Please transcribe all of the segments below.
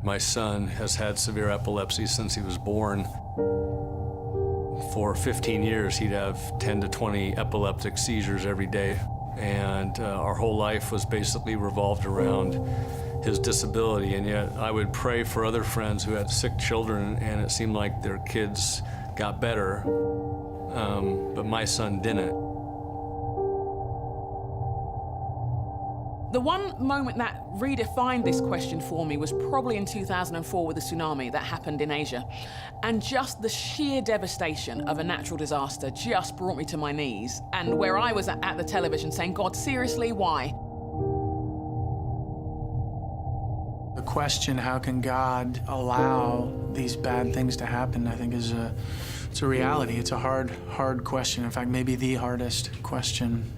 My son has had severe epilepsy since he was born. For 15 years, he'd have 10 to 20 epileptic seizures every day. And our whole life was basically revolved around his disability. And yet I would pray for other friends who had sick children, and it seemed like their kids got better, but my son didn't. The one moment that redefined this question for me was probably in 2004 with the tsunami that happened in Asia. And just the sheer devastation of a natural disaster just brought me to my knees. And where I was at the television saying, God, seriously, why? The question, how can God allow these bad things to happen, I think it's a reality. It's a hard question. In fact, maybe the hardest question.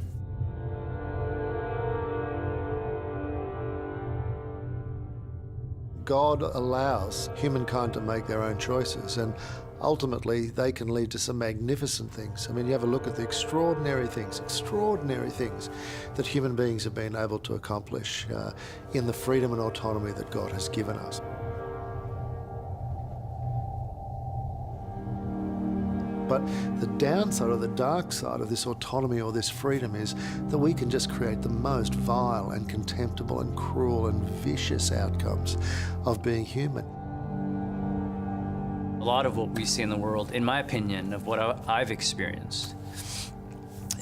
God allows humankind to make their own choices, and ultimately they can lead to some magnificent things. I mean, you have a look at the extraordinary things that human beings have been able to accomplish in the freedom and autonomy that God has given us. But the downside or the dark side of this autonomy or this freedom is that we can just create the most vile and contemptible and cruel and vicious outcomes of being human. A lot of what we see in the world, in my opinion, of what I've experienced,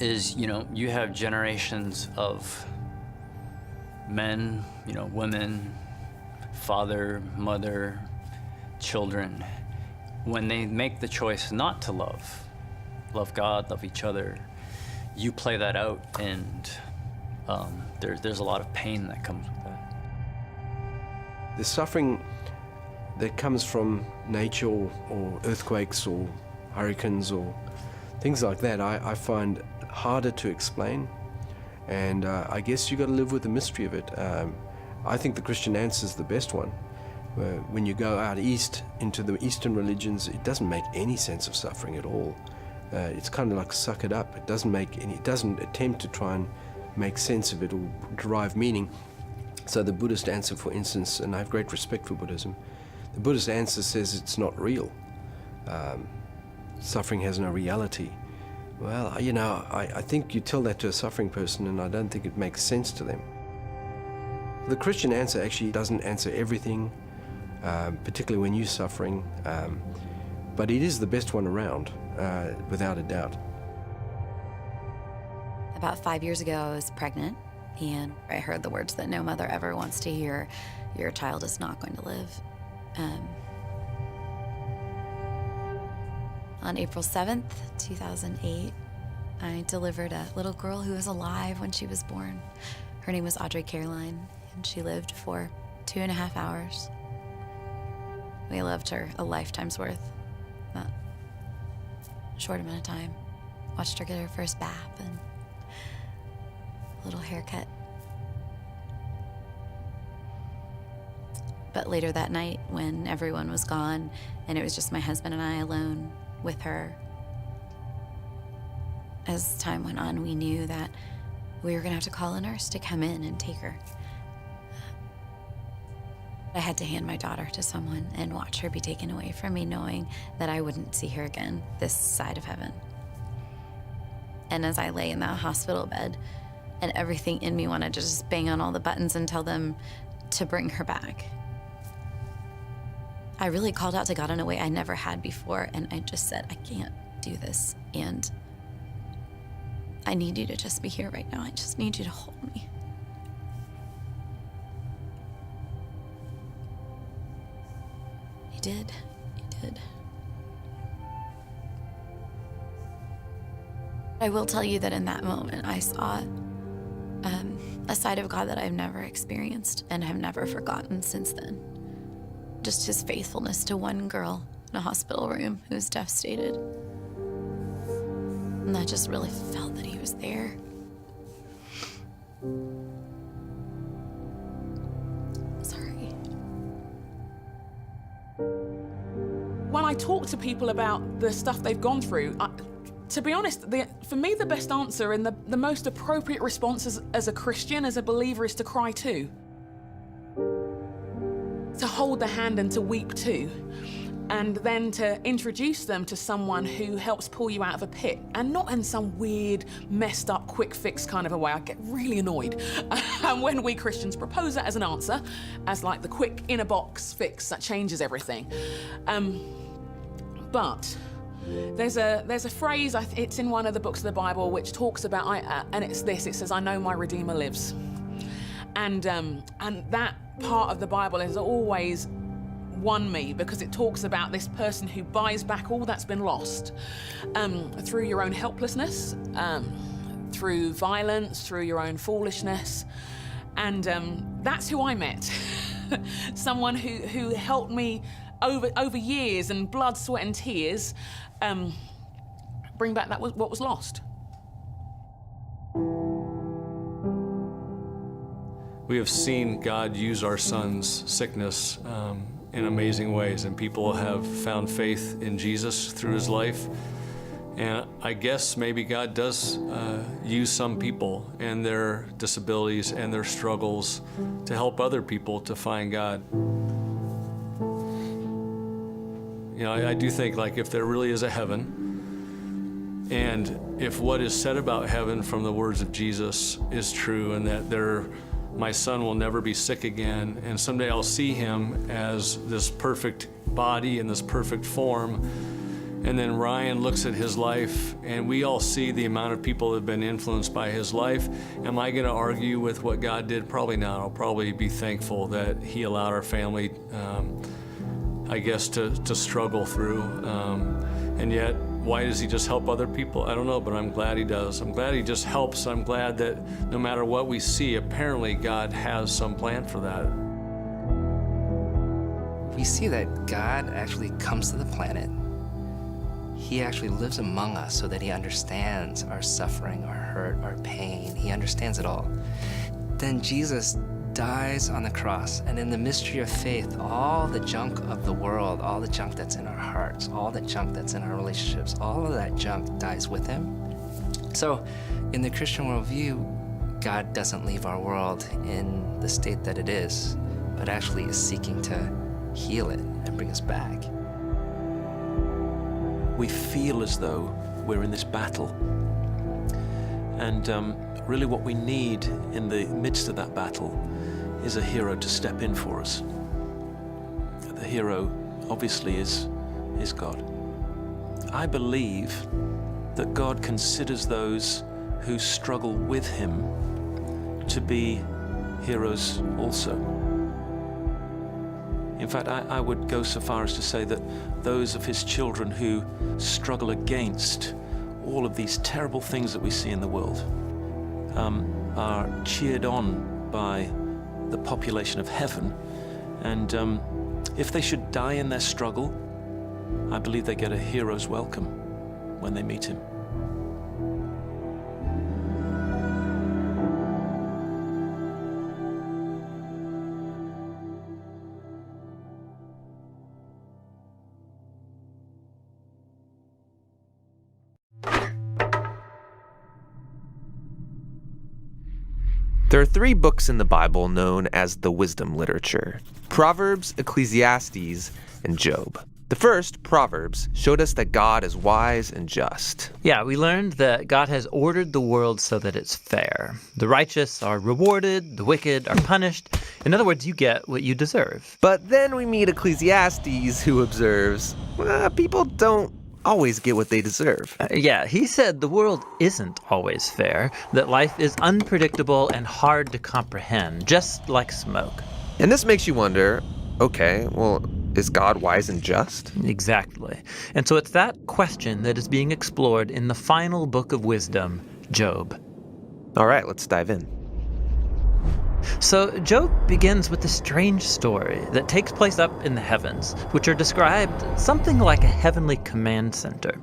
is, you have generations of men, women, father, mother, children. When they make the choice not to love God, love each other, you play that out, and there's a lot of pain that comes with that. The suffering that comes from nature or earthquakes or hurricanes or things like that, I find harder to explain, and I guess you got to live with the mystery of it. I think the Christian answer is the best one. When you go out east into the Eastern religions, it doesn't make any sense of suffering at all. It's kind of like suck it up. It doesn't attempt to try and make sense of it or derive meaning. So the Buddhist answer, for instance, and I have great respect for Buddhism, the Buddhist answer says it's not real. Suffering has no reality. Well, I think you tell that to a suffering person, and I don't think it makes sense to them. The Christian answer actually doesn't answer everything, particularly when you're suffering, but it is the best one around, without a doubt. About 5 years ago, I was pregnant, and I heard the words that no mother ever wants to hear: your child is not going to live. On April 7th, 2008, I delivered a little girl who was alive when she was born. Her name was Audrey Caroline, and she lived for 2.5 hours. We loved her a lifetime's worth, that short amount of time. Watched her get her first bath and a little haircut. But later that night, when everyone was gone and it was just my husband and I alone with her, as time went on, we knew that we were gonna have to call a nurse to come in and take her. I had to hand my daughter to someone and watch her be taken away from me, knowing that I wouldn't see her again this side of heaven. And as I lay in that hospital bed, and everything in me wanted to just bang on all the buttons and tell them to bring her back, I really called out to God in a way I never had before, and I just said, I can't do this, and I need you to just be here right now. I just need you to hold me. He did. I will tell you that in that moment, I saw a side of God that I've never experienced and have never forgotten since then. Just his faithfulness to one girl in a hospital room who was devastated. And I just really felt that he was there. Sorry. When I talk to people about the stuff they've gone through, to be honest, for me, the best answer and the most appropriate response as a Christian, as a believer, is to cry too. to hold the hand and to weep too. And then to introduce them to someone who helps pull you out of a pit, and not in some weird, messed up, quick fix kind of a way. I get really annoyed when we Christians propose that as an answer, as like the quick inner box fix that changes everything. But there's a phrase, it's in one of the books of the Bible, which talks about, and it's this, it says, "I know my Redeemer lives." And that part of the Bible has always won me, because it talks about this person who buys back all that's been lost through your own helplessness, through violence, through your own foolishness. And that's who I met. Someone who helped me over years and blood, sweat and tears bring back what was lost. We have seen God use our son's sickness in amazing ways, and people have found faith in Jesus through his life. And I guess maybe God does use some people and their disabilities and their struggles to help other people to find God. You know, I do think, like, if there really is a heaven, and if what is said about heaven from the words of Jesus is true, and that my son will never be sick again, and someday I'll see him as this perfect body in this perfect form. And then Ryan looks at his life, and we all see the amount of people that have been influenced by his life. Am I going to argue with what God did? Probably not. I'll probably be thankful that he allowed our family, I guess, to struggle through. And yet, why does he just help other people? I don't know, but I'm glad he does. I'm glad he just helps. I'm glad that no matter what we see, apparently God has some plan for that. We see that God actually comes to the planet. He actually lives among us so that he understands our suffering, our hurt, our pain. He understands it all. Then Jesus dies on the cross, and in the mystery of faith, all the junk of the world, all the junk that's in our hearts, all the junk that's in our relationships, all of that junk dies with him. So in the Christian worldview, God doesn't leave our world in the state that it is, but actually is seeking to heal it and bring us back. We feel as though we're in this battle. And really what we need in the midst of that battle is a hero to step in for us. The hero, obviously, is God. I believe that God considers those who struggle with him to be heroes also. In fact, I would go so far as to say that those of his children who struggle against all of these terrible things that we see in the world are cheered on by the population of heaven. And if they should die in their struggle, I believe they get a hero's welcome when they meet him. There are 3 books in the Bible known as the wisdom literature: Proverbs, Ecclesiastes, and Job. The first, Proverbs, showed us that God is wise and just. Yeah, we learned that God has ordered the world so that it's fair. The righteous are rewarded, the wicked are punished. In other words, you get what you deserve. But then we meet Ecclesiastes, who observes, people don't always get what they deserve. Yeah, he said the world isn't always fair, that life is unpredictable and hard to comprehend, just like smoke. And this makes you wonder, okay, well, is God wise and just? Exactly. And so it's that question that is being explored in the final book of wisdom, Job. All right, let's dive in. So Job begins with a strange story that takes place up in the heavens, which are described something like a heavenly command center.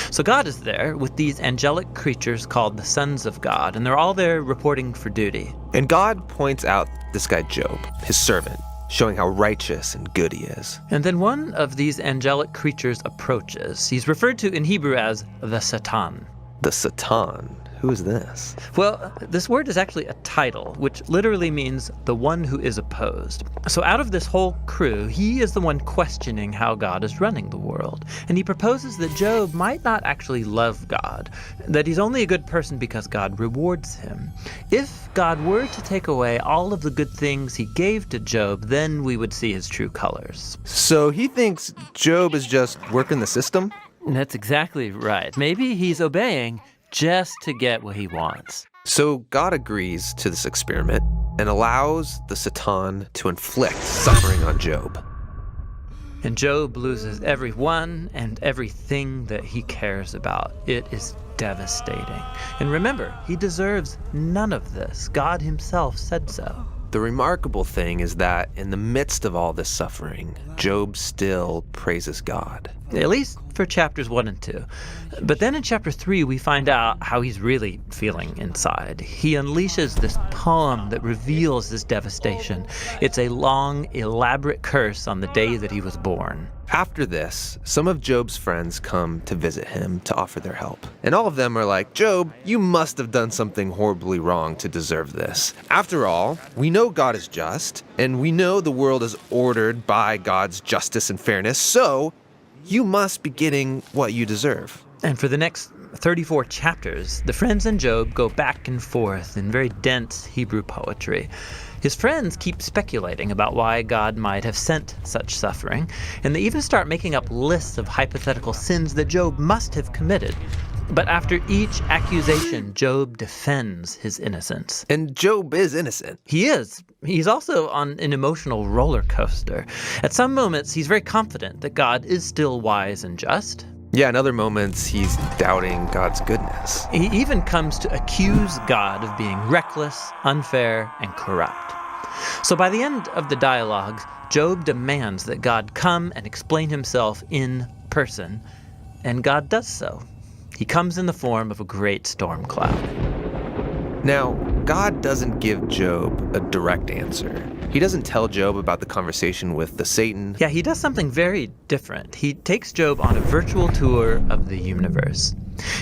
So God is there with these angelic creatures called the sons of God, and they're all there reporting for duty. And God points out this guy Job, his servant, showing how righteous and good he is. And then one of these angelic creatures approaches. He's referred to in Hebrew as the Satan. The Satan. Who is this? Well, this word is actually a title, which literally means the one who is opposed. So out of this whole crew, he is the one questioning how God is running the world. And he proposes that Job might not actually love God, that he's only a good person because God rewards him. If God were to take away all of the good things he gave to Job, then we would see his true colors. So he thinks Job is just working the system? That's exactly right. Maybe he's obeying just to get what he wants. So God agrees to this experiment and allows the Satan to inflict suffering on Job. And Job loses everyone and everything that he cares about. It is devastating. And remember, he deserves none of this. God himself said so. The remarkable thing is that in the midst of all this suffering, Job still praises God. At least for chapters 1 and 2. But then in chapter 3, we find out how he's really feeling inside. He unleashes this poem that reveals this devastation. It's a long, elaborate curse on the day that he was born. After this, some of Job's friends come to visit him to offer their help. And all of them are like, Job, you must have done something horribly wrong to deserve this. After all, we know God is just, and we know the world is ordered by God's justice and fairness, so you must be getting what you deserve. And for the next 34 chapters, the friends and Job go back and forth in very dense Hebrew poetry. His friends keep speculating about why God might have sent such suffering, and they even start making up lists of hypothetical sins that Job must have committed. But after each accusation, Job defends his innocence. And Job is innocent. He is. He's also on an emotional roller coaster. At some moments, he's very confident that God is still wise and just. Yeah, in other moments, he's doubting God's goodness. He even comes to accuse God of being reckless, unfair, and corrupt. So by the end of the dialogues, Job demands that God come and explain himself in person, and God does so. He comes in the form of a great storm cloud. Now, God doesn't give Job a direct answer. He doesn't tell Job about the conversation with the Satan. Yeah, he does something very different. He takes Job on a virtual tour of the universe.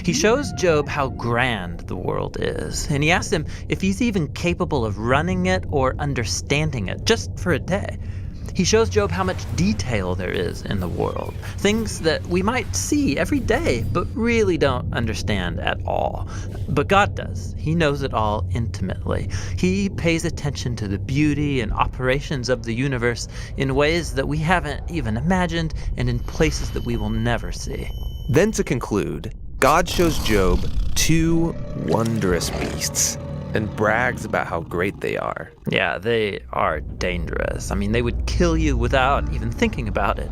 He shows Job how grand the world is, and he asks him if he's even capable of running it or understanding it, just for a day. He shows Job how much detail there is in the world, things that we might see every day, but really don't understand at all. But God does. He knows it all intimately. He pays attention to the beauty and operations of the universe in ways that we haven't even imagined and in places that we will never see. Then to conclude, God shows Job two wondrous beasts and brags about how great they are. Yeah, they are dangerous. I mean, they would kill you without even thinking about it.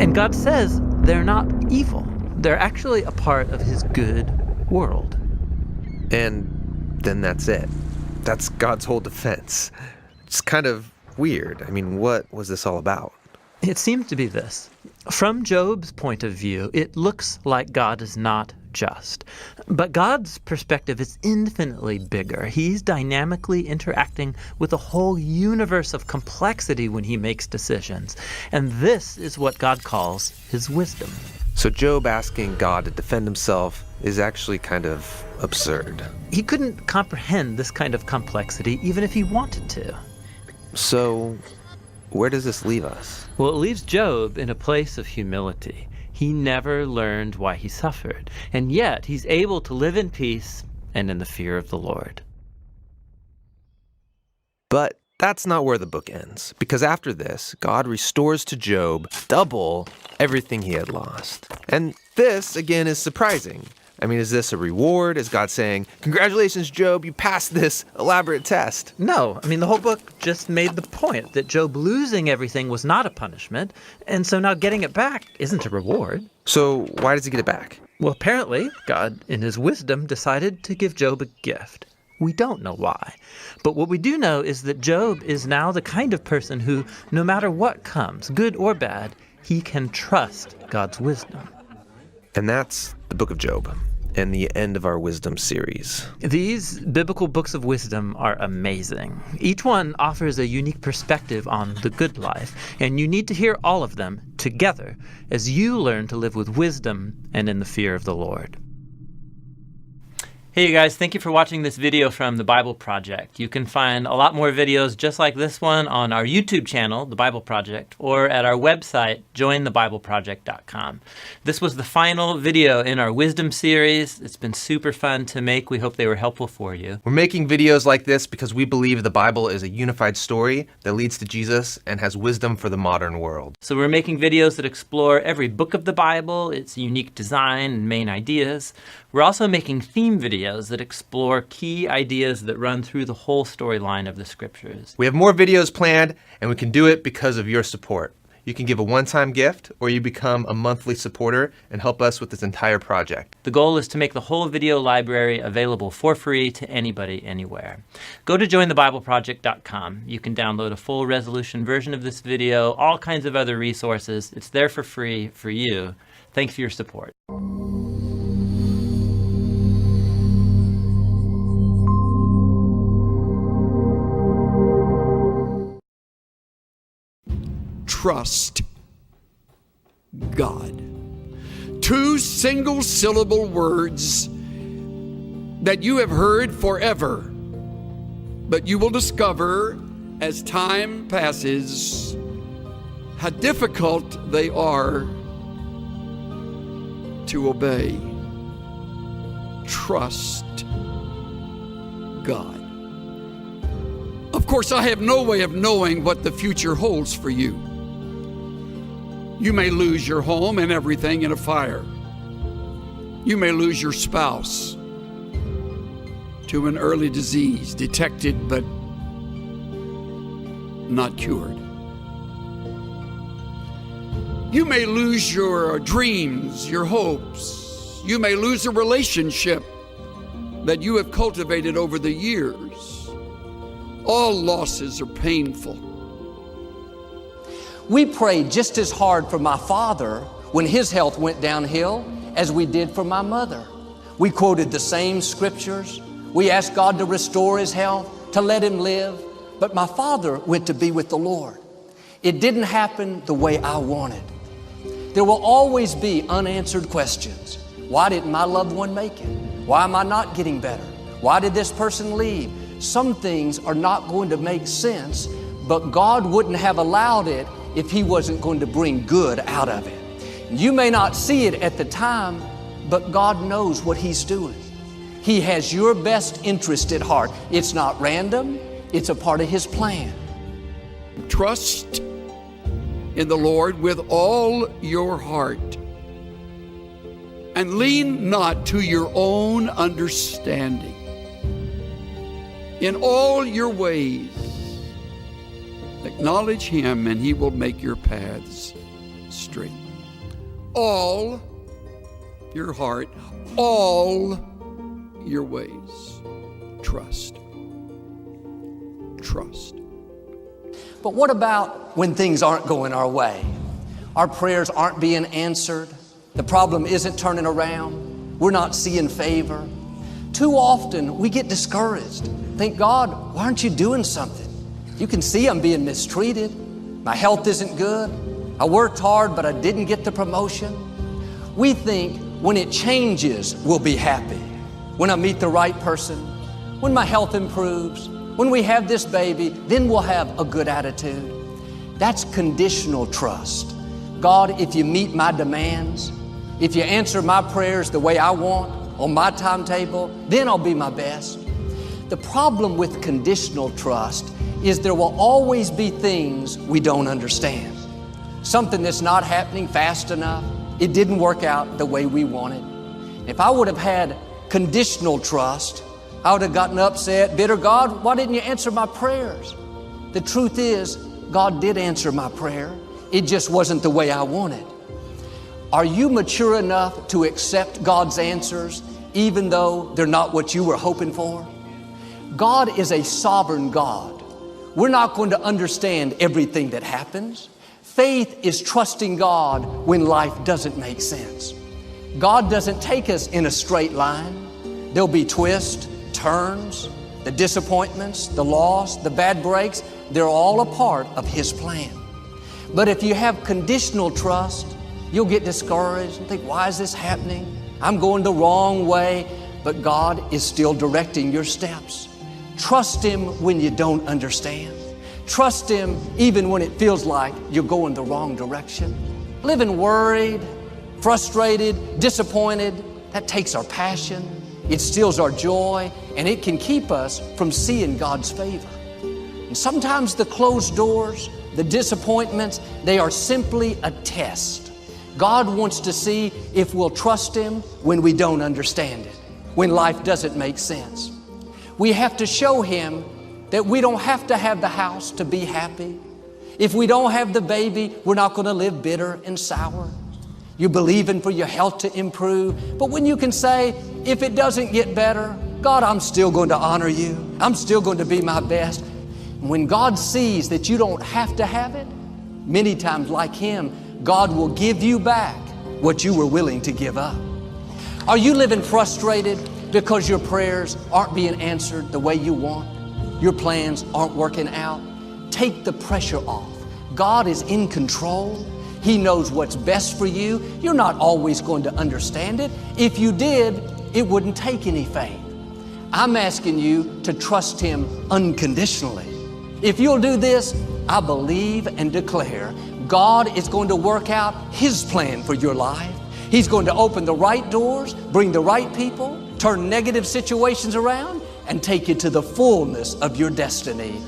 And God says they're not evil. They're actually a part of his good world. And then that's it. That's God's whole defense. It's kind of weird. I mean, what was this all about? It seems to be this. From Job's point of view, it looks like God is not just. But God's perspective is infinitely bigger. He's dynamically interacting with a whole universe of complexity when he makes decisions. And this is what God calls his wisdom. So Job asking God to defend himself is actually kind of absurd. He couldn't comprehend this kind of complexity even if he wanted to. So where does this leave us? Well, it leaves Job in a place of humility. He never learned why he suffered, and yet he's able to live in peace and in the fear of the Lord. But that's not where the book ends, because after this, God restores to Job double everything he had lost. And this, again, is surprising. I mean, is this a reward? Is God saying, congratulations, Job, you passed this elaborate test? No, I mean, the whole book just made the point that Job losing everything was not a punishment, and so now getting it back isn't a reward. So why does he get it back? Well, apparently, God, in his wisdom, decided to give Job a gift. We don't know why. But what we do know is that Job is now the kind of person who, no matter what comes, good or bad, he can trust God's wisdom. And that's the book of Job, and the end of our wisdom series. These biblical books of wisdom are amazing. Each one offers a unique perspective on the good life, and you need to hear all of them together as you learn to live with wisdom and in the fear of the Lord. Hey you guys, thank you for watching this video from The Bible Project. You can find a lot more videos just like this one on our YouTube channel, The Bible Project, or at our website, jointhebibleproject.com. This was the final video in our Wisdom series. It's been super fun to make. We hope they were helpful for you. We're making videos like this because we believe the Bible is a unified story that leads to Jesus and has wisdom for the modern world. So we're making videos that explore every book of the Bible, its unique design and main ideas. We're also making theme videos that explore key ideas that run through the whole storyline of the scriptures. We have more videos planned, and we can do it because of your support. You can give a one-time gift, or you become a monthly supporter and help us with this entire project. The goal is to make the whole video library available for free to anybody, anywhere. Go to jointhebibleproject.com. You can download a full resolution version of this video, all kinds of other resources. It's there for free for you. Thanks for your support. Trust God. Two single-syllable words that you have heard forever, but you will discover as time passes how difficult they are to obey. Trust God. Of course, I have no way of knowing what the future holds for you. You may lose your home and everything in a fire. You may lose your spouse to an early disease, detected but not cured. You may lose your dreams, your hopes. You may lose a relationship that you have cultivated over the years. All losses are painful. We prayed just as hard for my father when his health went downhill as we did for my mother. We quoted the same scriptures. We asked God to restore his health, to let him live. But my father went to be with the Lord. It didn't happen the way I wanted. There will always be unanswered questions. Why didn't my loved one make it? Why am I not getting better? Why did this person leave? Some things are not going to make sense, but God wouldn't have allowed it if he wasn't going to bring good out of it. You may not see it at the time, but God knows what he's doing. He has your best interest at heart. It's not random, it's a part of his plan. Trust in the Lord with all your heart, and lean not to your own understanding. In all your ways, acknowledge him, and he will make your paths straight. All your heart, all your ways, trust. Trust. But what about when things aren't going our way? Our prayers aren't being answered. The problem isn't turning around. We're not seeing favor. Too often we get discouraged. Think, God, why aren't you doing something? You can see I'm being mistreated. My health isn't good. I worked hard, but I didn't get the promotion. We think when it changes, we'll be happy. When I meet the right person, when my health improves, when we have this baby, then we'll have a good attitude. That's conditional trust. God, if you meet my demands, if you answer my prayers the way I want, on my timetable, then I'll be my best. The problem with conditional trust is there will always be things we don't understand. Something that's not happening fast enough. It didn't work out the way we wanted. If I would have had conditional trust, I would have gotten upset, bitter. God, why didn't you answer my prayers? The truth is, God did answer my prayer. It just wasn't the way I wanted. Are you mature enough to accept God's answers even though they're not what you were hoping for? God is a sovereign God. We're not going to understand everything that happens. Faith is trusting God when life doesn't make sense. God doesn't take us in a straight line. There'll be twists, turns, the disappointments, the loss, the bad breaks. They're all a part of His plan. But if you have conditional trust, you'll get discouraged and think, why is this happening? I'm going the wrong way. but God is still directing your steps. Trust Him when you don't understand. Trust Him even when it feels like you're going the wrong direction. Living worried, frustrated, disappointed, that takes our passion, it steals our joy, and it can keep us from seeing God's favor. And sometimes the closed doors, the disappointments, they are simply a test. God wants to see if we'll trust Him when we don't understand it, when life doesn't make sense. We have to show Him that we don't have to have the house to be happy. If we don't have the baby, we're not going to live bitter and sour. You're believing for your health to improve, but when you can say, if it doesn't get better, God, I'm still going to honor You. I'm still going to be my best. When God sees that you don't have to have it, many times like Him, God will give you back what you were willing to give up. Are you living frustrated because your prayers aren't being answered the way you want? Your plans aren't working out? Take the pressure off. God is in control. He knows what's best for you. You're not always going to understand it. If you did, it wouldn't take any faith. I'm asking you to trust Him unconditionally. If you'll do this, I believe and declare God is going to work out His plan for your life. He's going to open the right doors, bring the right people, turn negative situations around, and take you to the fullness of your destiny.